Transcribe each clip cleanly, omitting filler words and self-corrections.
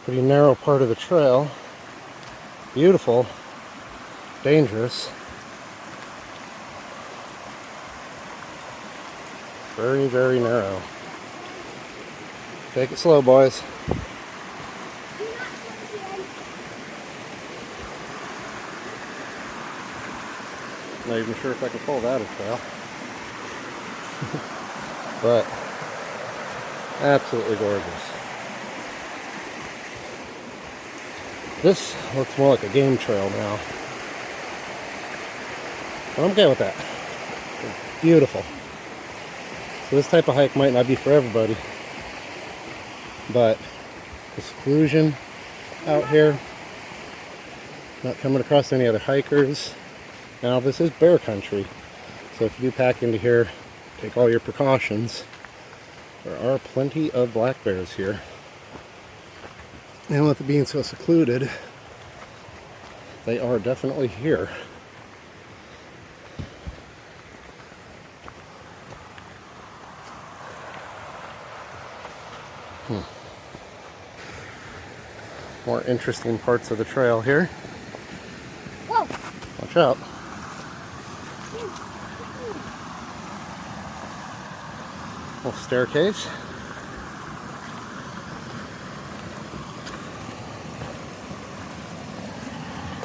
Pretty narrow part of the trail. Beautiful. Dangerous. Very, very narrow. Take it slow, boys. Not even sure if I can pull that a trail. But absolutely gorgeous. This looks more like a game trail now. But I'm okay with that. It's beautiful. So this type of hike might not be for everybody. But the seclusion out here, not coming across any other hikers. Now this is bear country, so if you do pack into here, take all your precautions. There are plenty of black bears here. And with it being so secluded, they are definitely here. More interesting parts of the trail here. Whoa! Watch out. Little staircase.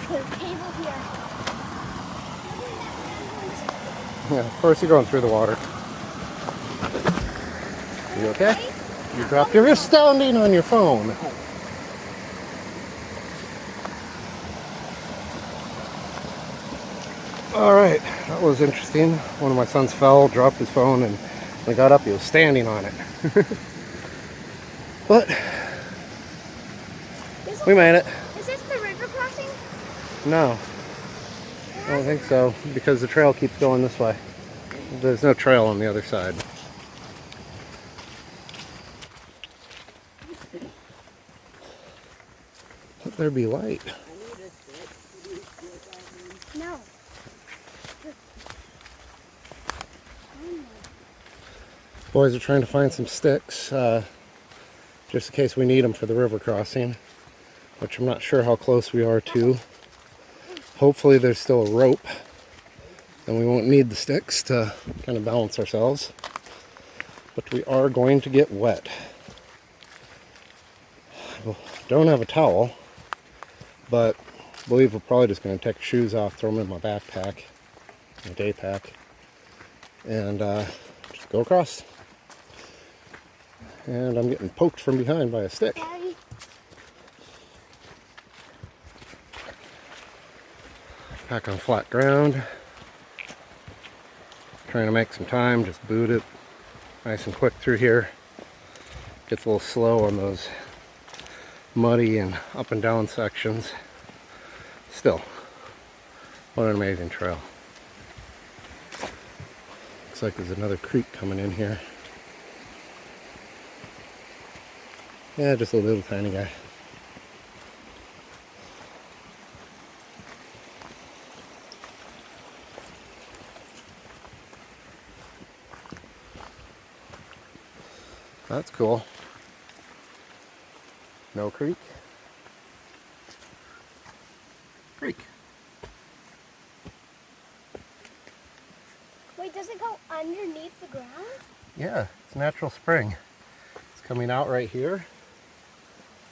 There's a cable here. Yeah, of course you're going through the water. You okay? You dropped your astounding on your phone. Alright, that was interesting. One of my sons fell, dropped his phone, and when he got up, he was standing on it. But we made it. Is this the river crossing? No, I don't think so, because the trail keeps going this way. There's no trail on the other side. Let there be light. No. Boys are trying to find some sticks, just in case we need them for the river crossing, which I'm not sure how close we are to. Hopefully there's still a rope, and we won't need the sticks to kind of balance ourselves. But we are going to get wet. Don't have a towel, but I believe we're probably just going to take shoes off, throw them in my backpack, my day pack, and just go across. And I'm getting poked from behind by a stick. Daddy. Back on flat ground. Trying to make some time, just boot it nice and quick through here. Gets a little slow on those muddy and up and down sections. Still, what an amazing trail. Looks like there's another creek coming in here. Yeah, just a little tiny guy. That's cool. No creek. Creek. Wait, does it go underneath the ground? Yeah, it's a natural spring. It's coming out right here.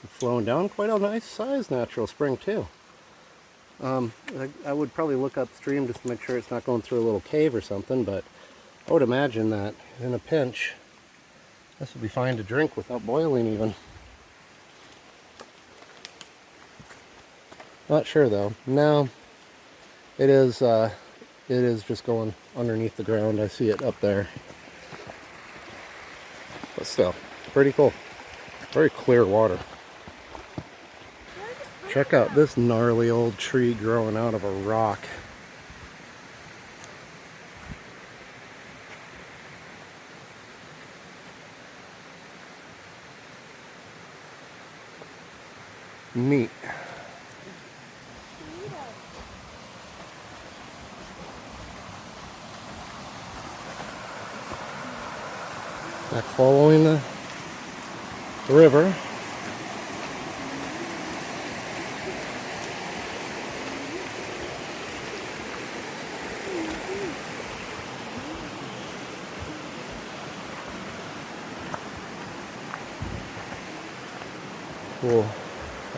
Flowing down, quite a nice size natural spring too. I would probably look upstream just to make sure it's not going through a little cave or something, but I would imagine that in a pinch this would be fine to drink without boiling even. Not sure though. No, it is just going underneath the ground. I see it up there, but still pretty cool. Very clear water. Check out this gnarly old tree growing out of a rock. Neat. Back following the river. Cool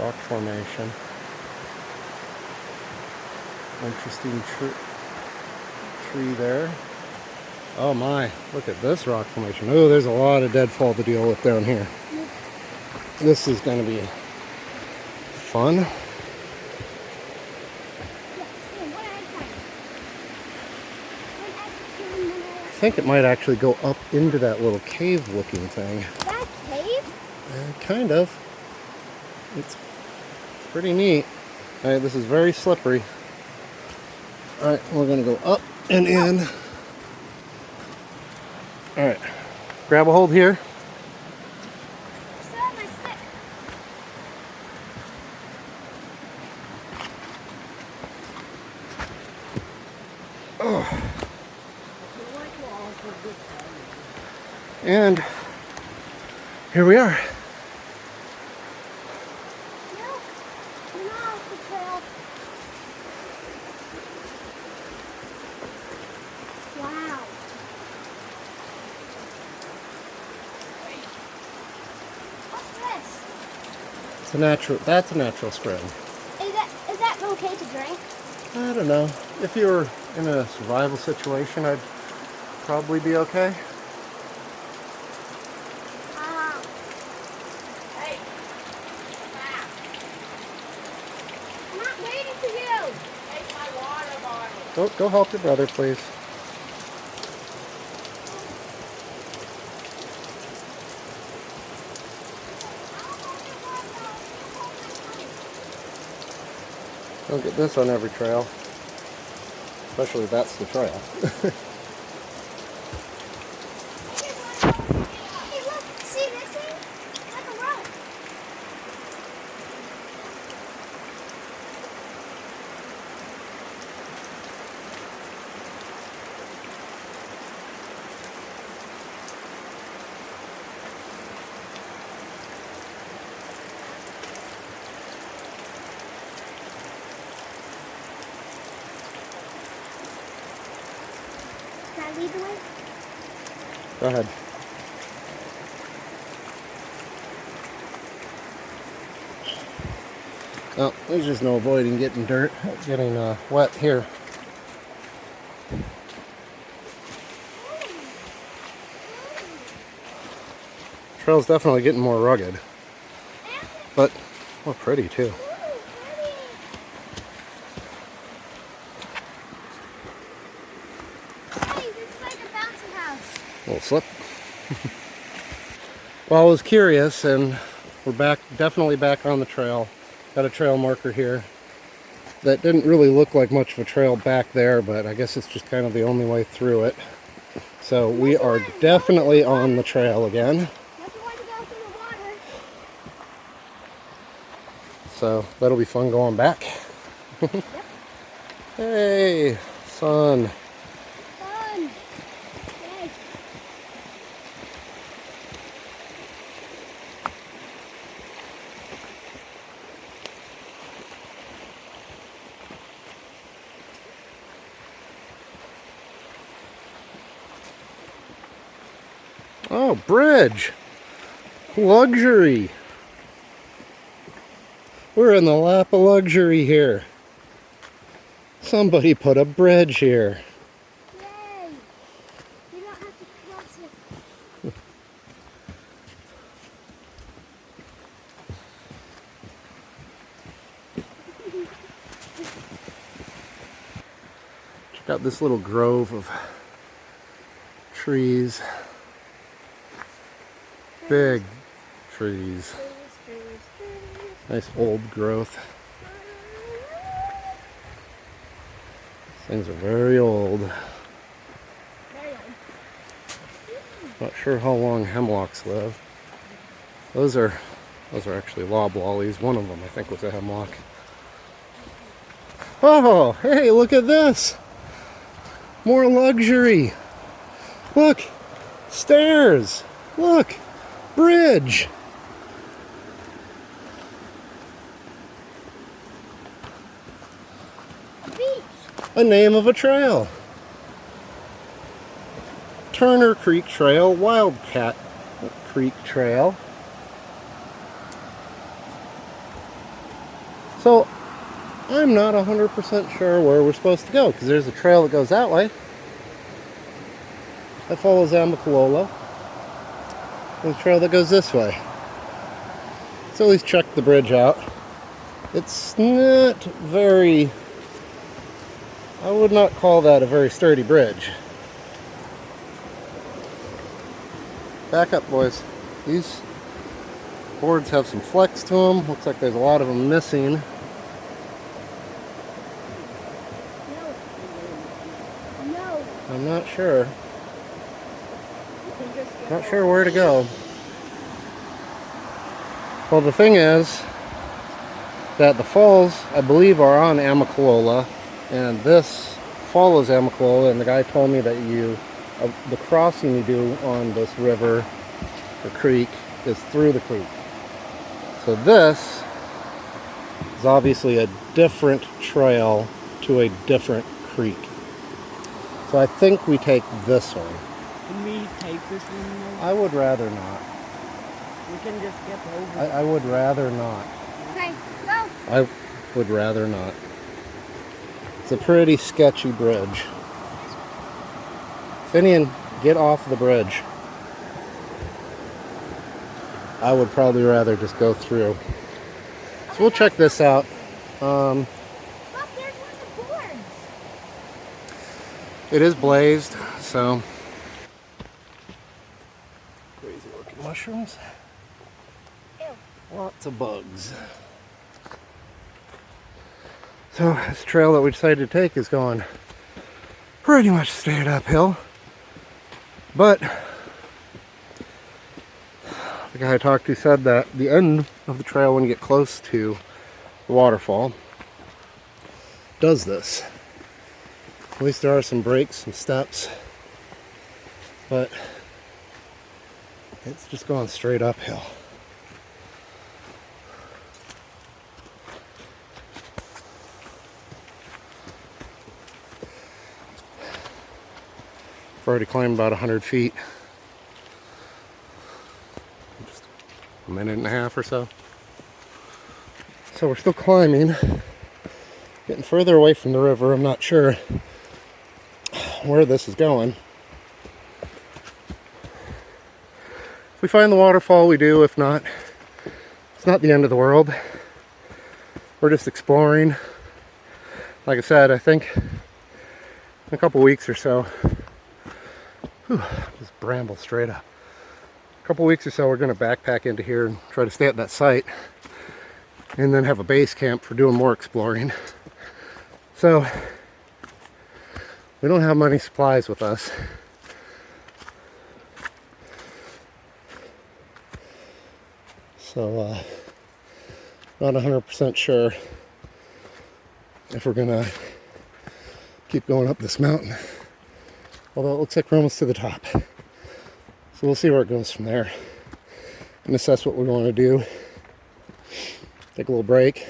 rock formation. Interesting tree there. Oh my, look at this rock formation. Oh, there's a lot of deadfall to deal with down here. This is going to be fun. I think it might actually go up into that little cave looking thing. That cave? Kind of. It's pretty neat. Alright, this is very slippery. Alright, we're going to go up and in. Alright, grab a hold here. Still have my stick. Oh. And here we are. No, you're not off the trail. Wow. What's this? It's a natural. That's a natural spring. Is that okay to drink? I don't know. If you were in a survival situation, I'd probably be okay. Hey. I'm not waiting for you. Take my water bottle. Go help your brother, please. Don't get this on every trail. Especially if that's the trail. Hey, look, see this thing? It's like a rope. Can I lead the way? Go ahead. Oh, there's just no avoiding getting wet here. Trail's definitely getting more rugged, but more pretty too. Hey, this is like a bouncy house. A little slip. Well, I was curious, and we're back, definitely back on the trail. Got a trail marker here. That didn't really look like much of a trail back there, but I guess it's just kind of the only way through it. So we are definitely on the trail again. So that'll be fun going back. Yep. Hey, sun. Fun. Yay. Oh, bridge. Luxury. We're in the lap of luxury here. Somebody put a bridge here. Yay. You don't have to cross it. Check out this little grove of trees. Big trees. Nice old growth. Things are very old. Very old. Not sure how long hemlocks live. Those are actually loblollies. One of them I think was a hemlock. Oh, hey, look at this. More luxury. Look, stairs. Look, bridge. A beach. A name of a trail. Turner Creek Trail, Wildcat Creek Trail. So I'm not 100% sure where we're supposed to go, because there's a trail that goes that way that follows Amicalola. There's a trail that goes this way. So at least check the bridge out. It's not very, I would not call that a very sturdy bridge. Back up, boys. These boards have some flex to them. Looks like there's a lot of them missing. No. I'm not sure. Not sure where to go. Well, the thing is that the falls, I believe, are on Amicalola, and this follows Amicalola, and the guy told me that the crossing you do on this river or creek is through the creek. So this is obviously a different trail to a different creek. So I think we take this one. Can we take this one? I would rather not. We can just get over. I would rather not. Okay, go. I would rather not. It's a pretty sketchy bridge. Finian, get off the bridge. I would probably rather just go through. So we'll check this out. Look, there's one of the boards. It is blazed, so. Crazy looking mushrooms. Ew. Lots of bugs. So this trail that we decided to take is going pretty much straight uphill. But the guy I talked to said that the end of the trail, when you get close to the waterfall, does this. At least there are some breaks and steps, but it's just going straight uphill. I've already climbed about 100 feet. Just a minute and a half or so. So we're still climbing, getting further away from the river. I'm not sure where this is going. If we find the waterfall, we do. If not, it's not the end of the world. We're just exploring. Like I said, I think in a couple weeks or so, just bramble straight up. A couple weeks or so, we're going to backpack into here and try to stay at that site, and then have a base camp for doing more exploring. So we don't have many supplies with us. So not 100% sure if we're gonna keep going up this mountain. Although it looks like we're almost to the top. So we'll see where it goes from there and assess what we want to do. Take a little break,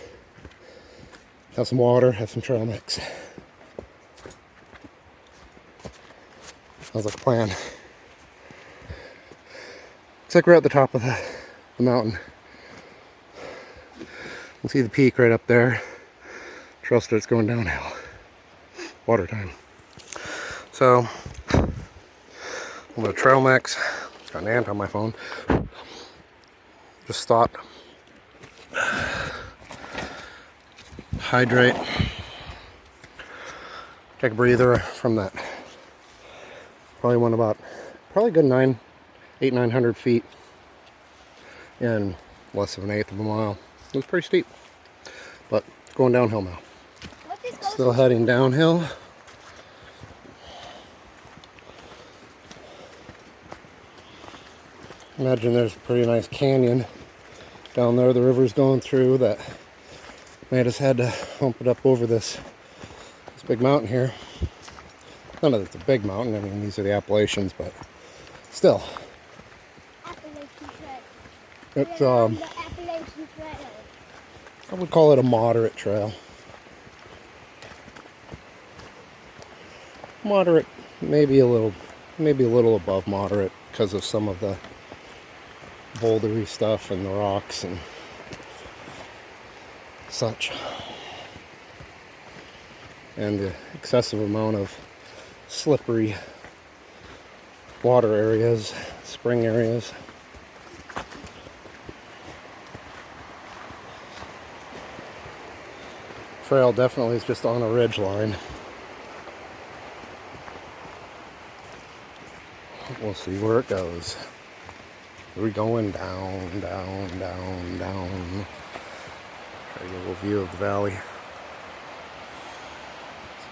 have some water, have some trail mix. Sounds like a plan. Looks like we're at the top of the mountain. You can see the peak right up there. Trail starts going downhill. Water time. So, a little bit of trail mix. Got an ant on my phone. Just stop. Hydrate. Take a breather from that. Probably went about, probably a good 900 feet in less of an eighth of a mile. It was pretty steep, but going downhill now. Still heading downhill. Imagine there's a pretty nice canyon down there the river's going through that made us had to hump it up over this big mountain here. None of it's a big mountain, I mean these are the Appalachians, but still. It's I would call it a moderate trail. Moderate, maybe a little above moderate because of some of the bouldery stuff and the rocks and such. And the excessive amount of slippery water areas, spring areas. Trail definitely is just on a ridge line. We'll see where it goes. We're going down, down, down, down. Try to get a little view of the valley.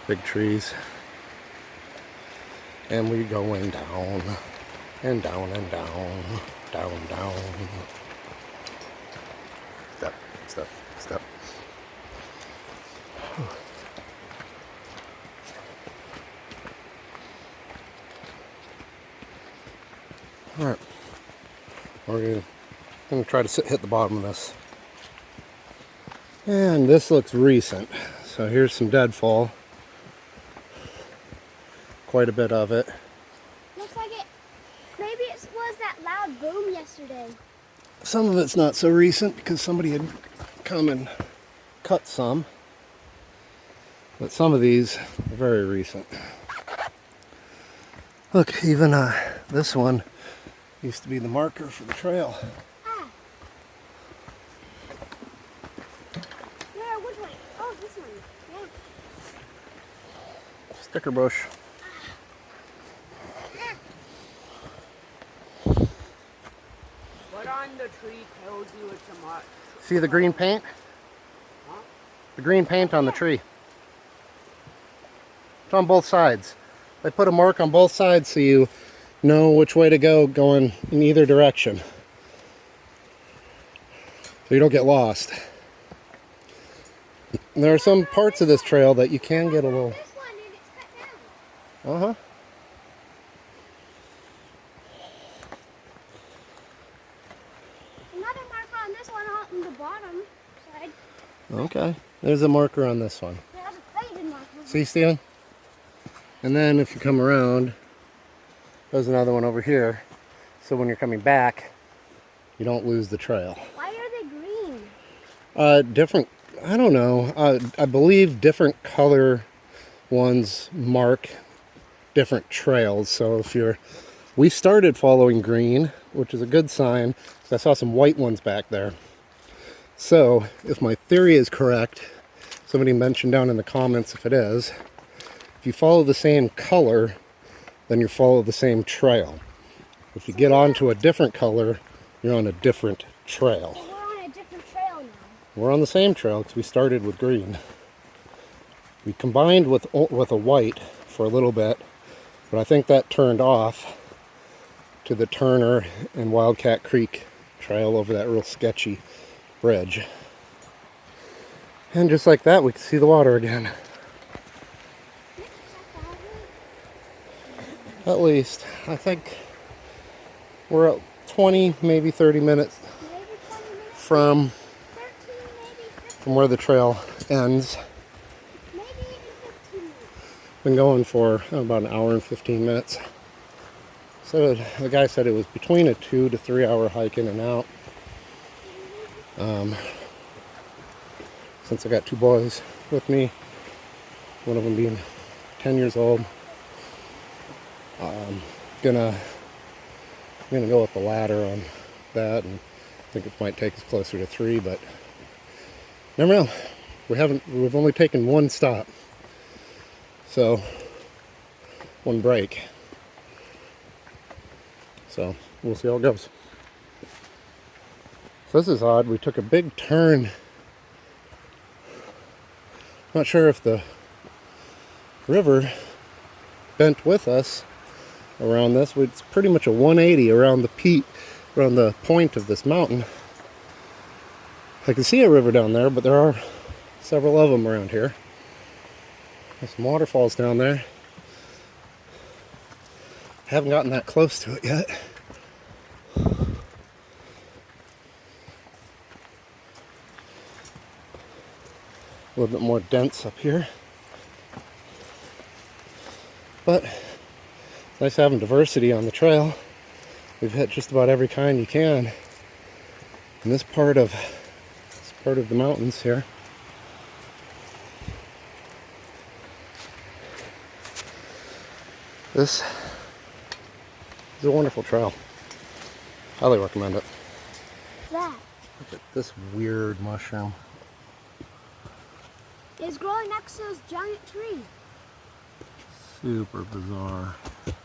Big trees. And we're going down, and down, and down, down, down. Step, step, step. Alright, we're going to try to hit the bottom of this. And this looks recent. So here's some deadfall. Quite a bit of it. Looks like it, maybe it was that loud boom yesterday. Some of it's not so recent because somebody had come and cut some. But some of these are very recent. Look, even this one used to be the marker for the trail. Ah. Where? Which one? Oh, this one. Yeah. Sticker bush. What on the tree tells you it's a mark? See the green paint? Huh? The green paint on the tree. It's on both sides. They put a mark on both sides so you know which way to go going in either direction. So you don't get lost. And there are some parts of this trail that you can get a little... This one, dude, it's cut down. Uh-huh. Another marker on this one on the bottom side. Okay. There's a marker on this one. There's a faded marker. See, Steven? And then if you come around, there's another one over here. So when you're coming back, you don't lose the trail. Why are they green? Different, I don't know. I believe different color ones mark different trails. So if we started following green, which is a good sign. I saw some white ones back there. So if my theory is correct, somebody mentioned down in the comments if it is, if you follow the same color, then you follow the same trail. If you get onto a different color, you're on a different trail. So we're on a different trail now. We're on the same trail because we started with green. We combined with a white for a little bit, but I think that turned off to the Turner and Wildcat Creek trail over that real sketchy bridge. And just like that, we can see the water again. At least, I think we're at 20, maybe 30 minutes Maybe 20 minutes. from 13, maybe 15. where the trail ends. Maybe even 15 minutes. Been going for about an hour and 15 minutes. So the guy said it was between a 2 to 3 hour hike in and out. Since I got two boys with me, one of them being 10 years old, I'm gonna go up the ladder on that, and I think it might take us closer to 3, but never know. We've only taken one stop, so one break. So we'll see how it goes. So this is odd. We took a big turn. Not sure if the river bent with us around this. It's pretty much a 180 around the peak, around the point of this mountain. I can see a river down there, but there are several of them around here. There's some waterfalls down there. Haven't gotten that close to it yet. A little bit more dense up here. But it's nice having diversity on the trail. We've hit just about every kind you can in this part of the mountains here. This is a wonderful trail. Highly recommend it. What's that? Look at this weird mushroom. It's growing next to this giant tree. Super bizarre.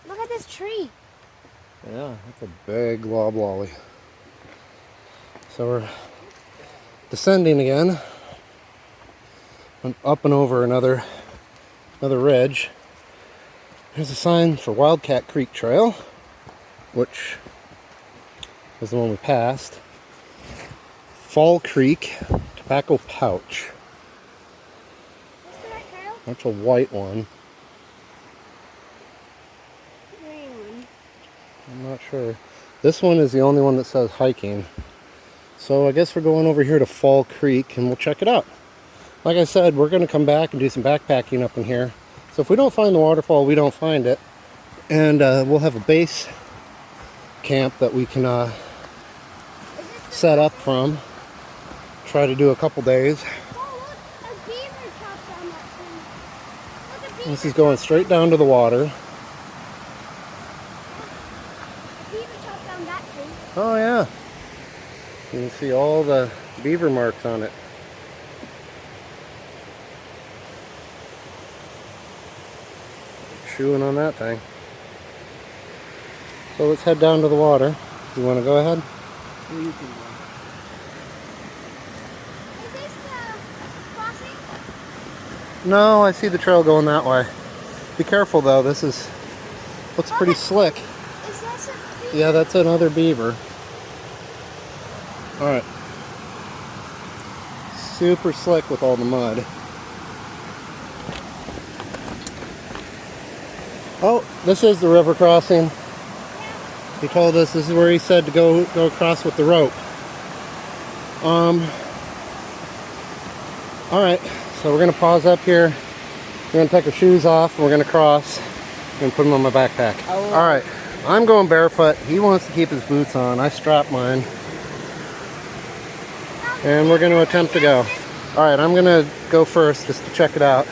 Look at this tree. Yeah, that's a big loblolly. So we're descending again. And up and over another ridge. There's a sign for Wildcat Creek Trail, which was the one we passed. Fall Creek Tobacco Pouch. What's the right trail? That's a white one. Green one. I'm not sure. This one is the only one that says hiking. So I guess we're going over here to Fall Creek and we'll check it out. Like I said, we're going to come back and do some backpacking up in here. So if we don't find the waterfall, we don't find it. And we'll have a base camp that we can set up from. Try to do a couple days. Oh, look, a beaver chopped down that tree. Look, a beaver. This is going straight down to the water. A beaver chopped down that tree. Oh yeah. You can see all the beaver marks on it. Chewing on that thing. So let's head down to the water. You want to go ahead? You can go. Is this the crossing? No, I see the trail going that way. Be careful though, this looks pretty slick. Is this a beaver? Yeah, that's another beaver. Alright. Super slick with all the mud. Oh, this is the river crossing. He told us this is where he said to go across with the rope. Alright, so we're going to pause up here. We're going to take our shoes off and we're going to cross and put them on my backpack. Alright, I'm going barefoot. He wants to keep his boots on. I strapped mine. And we're going to attempt to go. Alright, I'm going to go first just to check it out.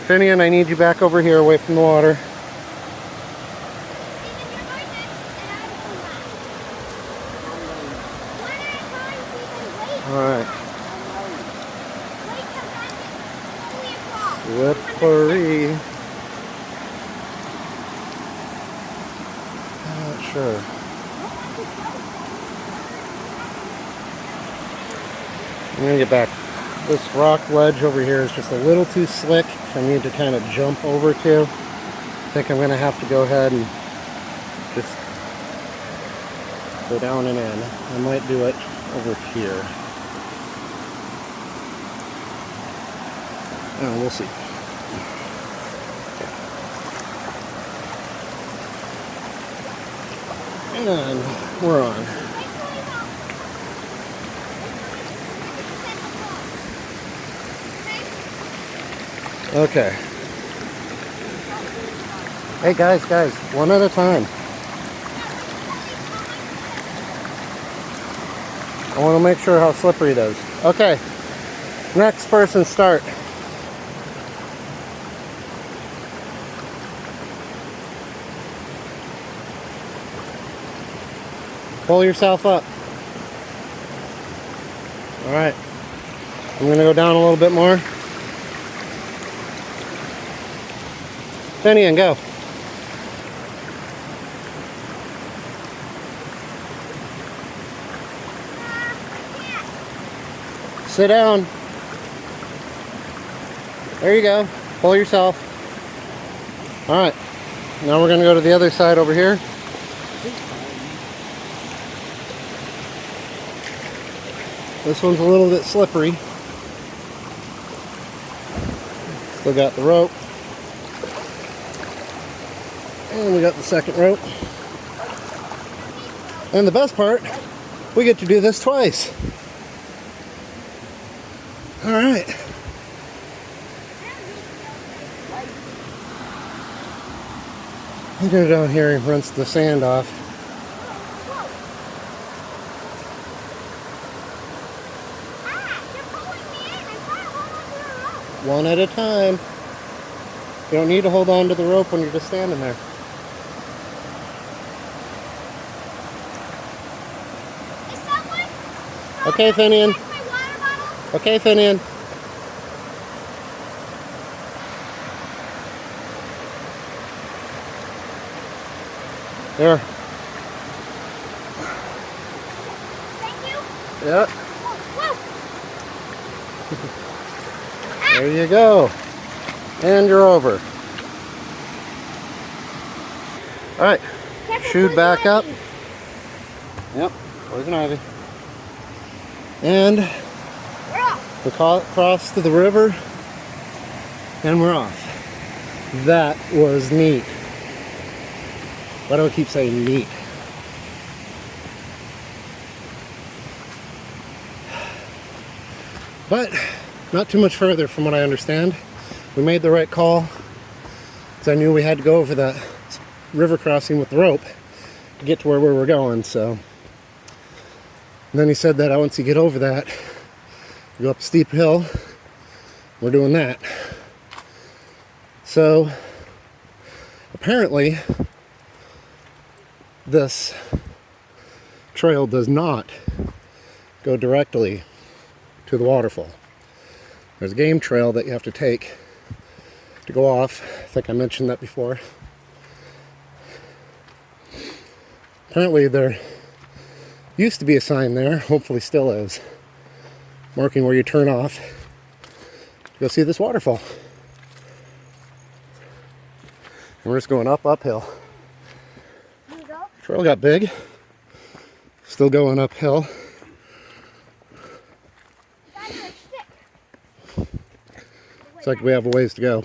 Finian, I need you back over here away from the water. Alright. Slippery. I'm not sure. I'm gonna get back. This rock ledge over here is just a little too slick for me to kind of jump over to. I think I'm gonna have to go ahead and just go down and in. I might do it over here. Oh, we'll see. And we're on. Okay. Hey guys, one at a time. I want to make sure how slippery it is. Okay. Next person start. Pull yourself up. Alright. I'm going to go down a little bit more. Finian, go. Sit down. There you go. Pull yourself. Alright. Now we're going to go to the other side over here. This one's a little bit slippery. Still got the rope. And we got the second rope. And the best part, we get to do this twice. Alright. I'm going to go down here and rinse the sand off. One at a time. You don't need to hold on to the rope when you're just standing there. Is someone Okay, Finian. check my water bottle? Okay, Finian. There. Thank you. Yeah. Whoa. There you go. And you're over. All right. Careful, Shoot poison back up. ivy. Yep. Poison ivy. And We're off. we crossed to the river. And we're off. That was neat. Why do I keep saying neat? But not too much further from what I understand. We made the right call because I knew we had to go over that river crossing with the rope to get to where we were going. So and then he said that once you get over that, you go up a steep hill. We're doing that. So apparently this trail does not go directly to the waterfall. There's a game trail that you have to take to go off. I think I mentioned that before. Apparently there used to be a sign there, hopefully still is, marking where you turn off to go see this waterfall. And we're just going uphill. Here we go. Trail got big. Still going uphill. Got your stick. Looks like we have a ways to go.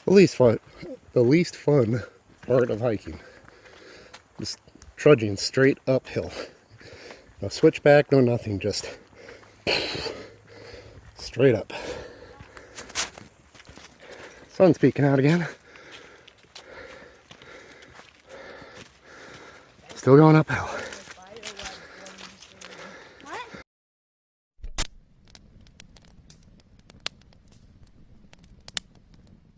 The least fun part of hiking. Just trudging straight uphill. No switchback, no nothing, just straight up. Sun's peeking out again. Still going uphill.